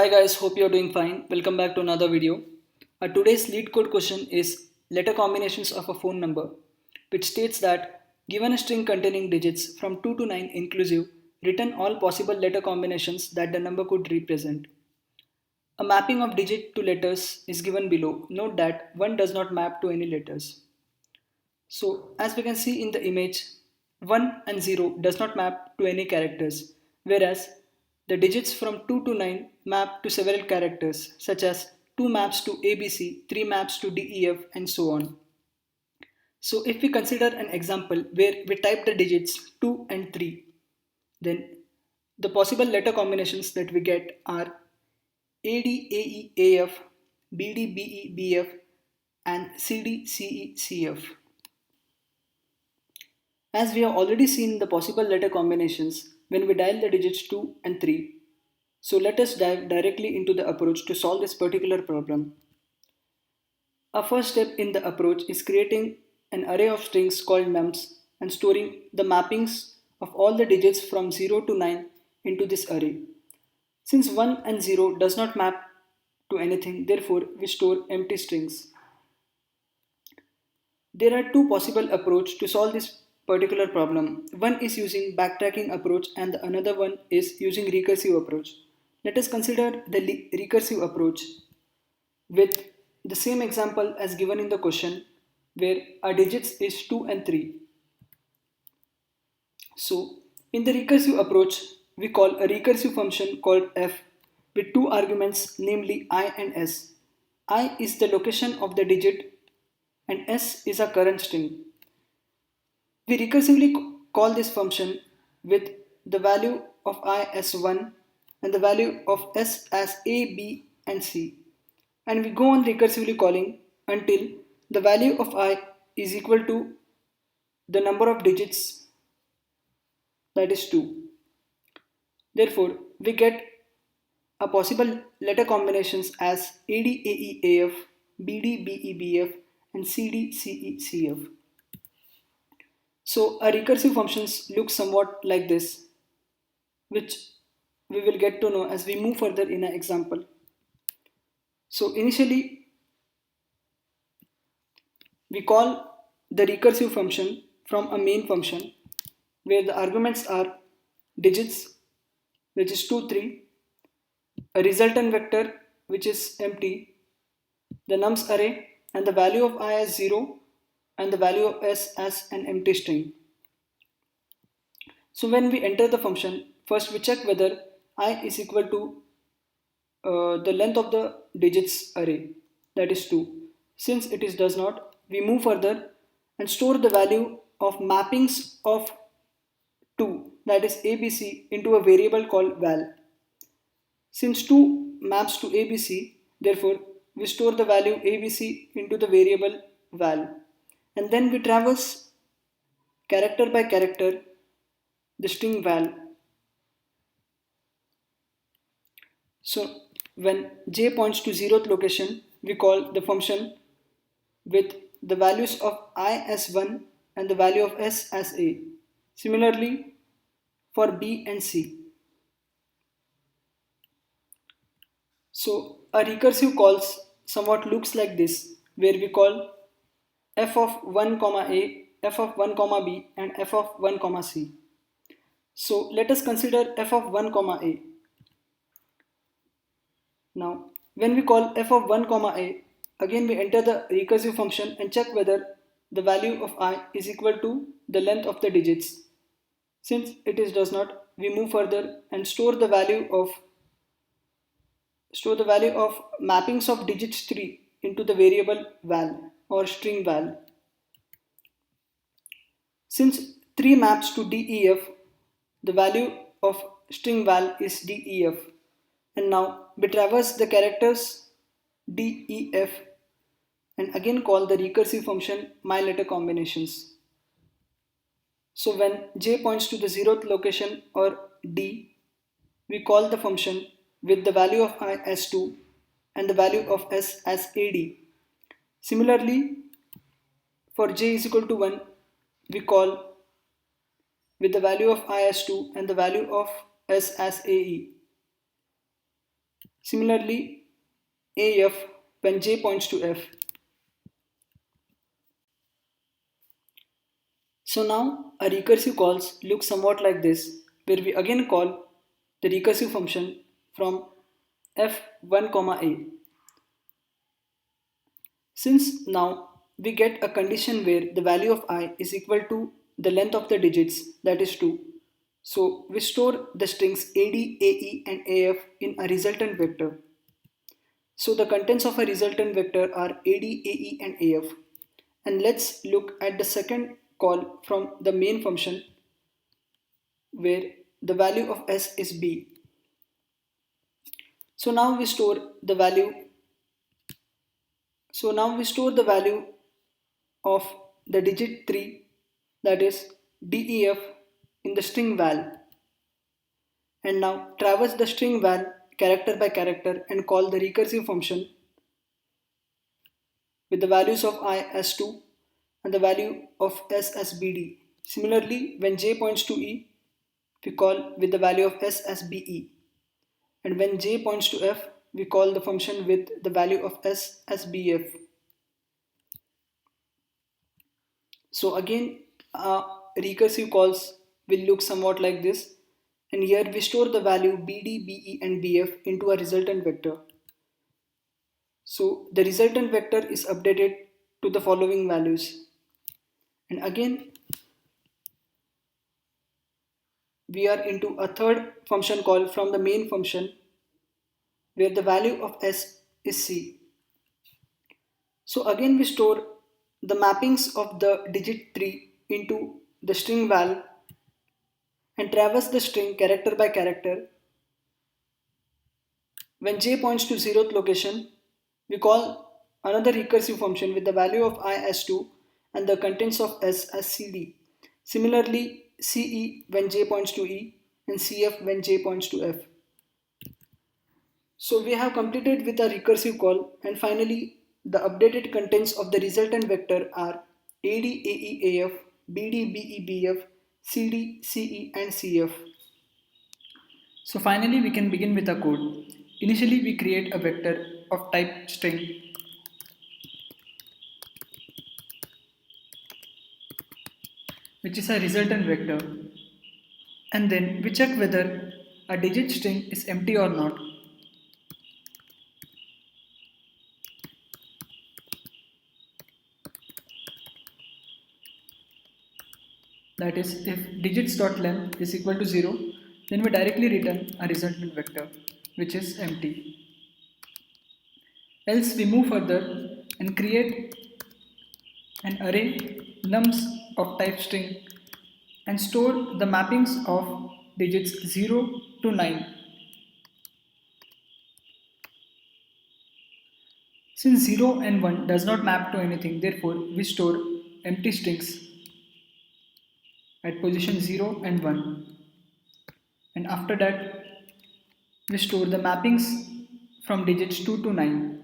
Hi guys, hope you're doing fine. Welcome back to another video. Today's lead code question is letter combinations of a phone number, which states that given a string containing digits from 2 to 9 inclusive, return all possible letter combinations that the number could represent. A mapping of digit to letters is given below. Note that 1 does not map to any letters. So as we can see in the image, 1 and 0 does not map to any characters, whereas the digits from 2 to 9 map to several characters such as 2 maps to ABC, 3 maps to DEF and so on. So if we consider an example where we type the digits 2 and 3, then the possible letter combinations that we get are ADAEAF, BDBEBF and CDCECF. As we have already seen the possible letter combinations when we dial the digits 2 and 3, so let us dive directly into the approach to solve this particular problem. Our first step in the approach is creating an array of strings called nums and storing the mappings of all the digits from 0 to 9 into this array. Since 1 and 0 does not map to anything, therefore we store empty strings. There are two possible approaches to solve this particular problem. One is using backtracking approach and the another one is using recursive approach. Let us consider the recursive approach with the same example as given in the question where our digits is 2 and 3. So in the recursive approach, we call a recursive function called f with two arguments namely I and s. I is the location of the digit and s is a current string. We recursively call this function with the value of I as 1 and the value of s as a, b and c. And we go on recursively calling until the value of I is equal to the number of digits, that is 2. Therefore, we get a possible letter combinations as ADAEAF, BDBEBF and CDCECF. So our recursive functions look somewhat like this, which we will get to know as we move further in an example. So initially we call the recursive function from a main function where the arguments are digits, which is 2 3, a resultant vector which is empty, the nums array and the value of I as 0 and the value of s as an empty string. So when we enter the function, first we check whether I is equal to the length of the digits array, that is 2. Since it is does not, we move further and store the value of mappings of 2, that is ABC, into a variable called val. Since 2 maps to ABC, therefore we store the value ABC into the variable val. And then we traverse character by character the string val. So when j points to 0th location, we call the function with the values of I as 1 and the value of s as a. Similarly for b and c. So a recursive calls somewhat looks like this, where we call f of 1 comma a, f of 1 comma b and f of 1 comma c. So let us consider f of 1 comma a. Now when we call f of 1 comma a, again we enter the recursive function and check whether the value of I is equal to the length of the digits. Since it is does not, we move further and store the value of mappings of digits 3 into the variable val or string val. Since 3 maps to DEF, the value of string val is DEF. And now we traverse the characters DEF and again call the recursive function myLetterCombinations. So when j points to the 0th location or d, we call the function with the value of I as 2 and the value of s as ad. Similarly, for j is equal to 1, we call with the value of I as 2 and the value of s as ae. Similarly, AF when j points to f. So now a recursive calls look somewhat like this, where we again call the recursive function from f1, a. Since now we get a condition where the value of I is equal to the length of the digits, that is 2. So we store the strings AD, AE and AF in a resultant vector. So the contents of a resultant vector are AD, AE and AF. And let's look at the second call from the main function where the value of S is B. So now we store the value of the digit 3, that is DEF, in the string val, and now traverse the string val character by character and call the recursive function with the values of I as 2 and the value of S as BD. Similarly, when j points to E, we call with the value of S as BE, and when j points to F, we call the function with the value of S as BF. So again, recursive calls will look somewhat like this, and here we store the value BD, BE and BF into a resultant vector. So the resultant vector is updated to the following values, and again we are into a third function call from the main function where the value of S is C. So again we store the mappings of the digit 3 into the string val and traverse the string character by character. When j points to 0th location, we call another recursive function with the value of I as 2 and the contents of S as CD. Similarly, CE when j points to E and CF when j points to F. So we have completed with a recursive call, and finally the updated contents of the resultant vector are AD, AE, AF, BD, BE, BF, CD, CE and CF. So finally we can begin with a code. Initially we create a vector of type string which is a resultant vector, and then we check whether a digit string is empty or not. That is, if digits.length is equal to 0, then we directly return a resultant vector which is empty. Else we move further and create an array nums of type string and store the mappings of digits 0 to 9. Since 0 and 1 does not map to anything, therefore we store empty strings at position 0 and 1, and after that we store the mappings from digits 2 to 9.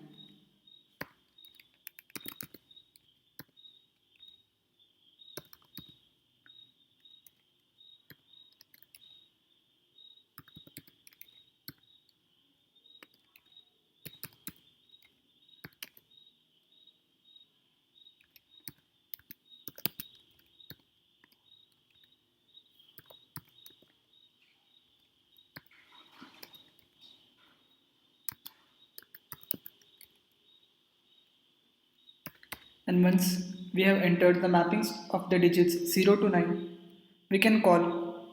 And once we have entered the mappings of the digits 0 to 9, we can call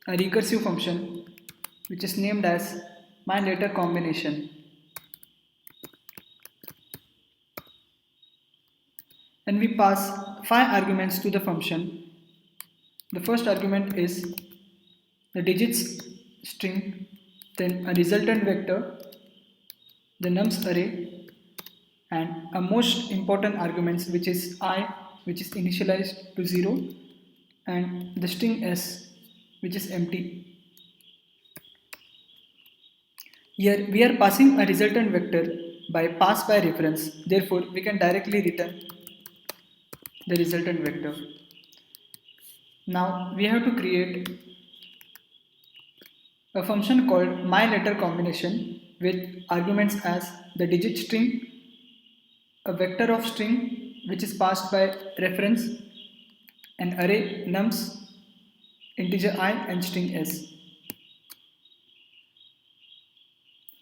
a recursive function which is named as myLetterCombination. And we pass 5 arguments to the function. The first argument is the digits string, then a resultant vector, the nums array, and a most important arguments which is I, which is initialized to 0, and the string s, which is empty. Here we are passing a resultant vector by pass by reference, therefore we can directly return the resultant vector. Now we have to create a function called myLetterCombination with arguments as the digit string, a vector of string which is passed by reference, an array nums, integer I and string s.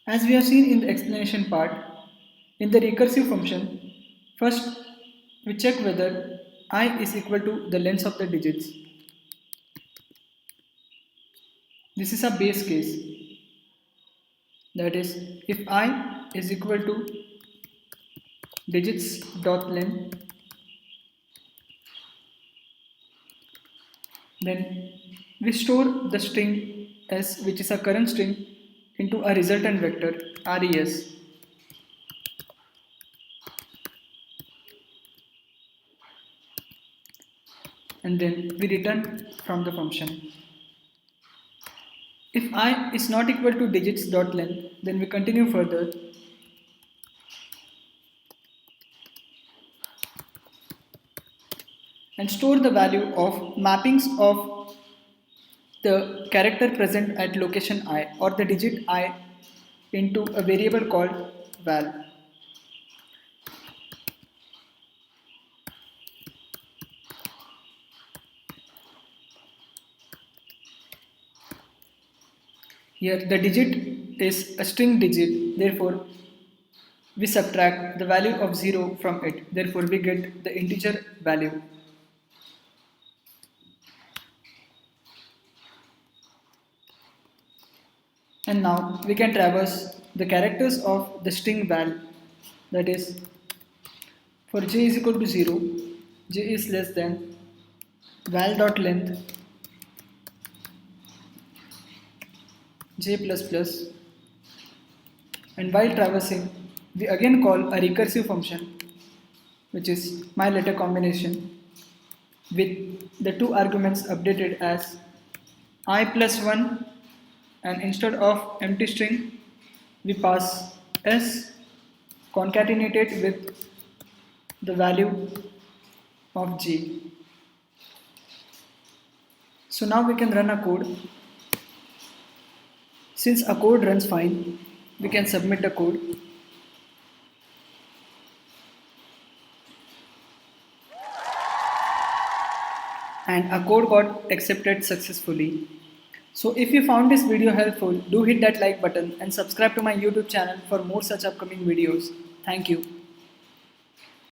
As we have seen in the explanation part, in the recursive function, first we check whether I is equal to the length of the digits. This is a base case. That is, if I is equal to digits dot length, then we store the string s, which is a current string, into a resultant vector res, and then we return from the function. If I is not equal to digits dot length, then we continue further and store the value of mappings of the character present at location I or the digit I into a variable called val. Here the digit is a string digit, therefore we subtract the value of 0 from it, therefore we get the integer value. And now we can traverse the characters of the string val, that is, for j is equal to 0, j is less than val dot length j plus plus, and while traversing we again call a recursive function which is myLetter combination with the two arguments updated as I plus 1, and instead of empty string we pass s concatenated with the value of j. So now we can run a code. Since a code runs fine, we can submit the code. And our code got accepted successfully. So if you found this video helpful, do hit that like button and subscribe to my YouTube channel for more such upcoming videos. Thank you.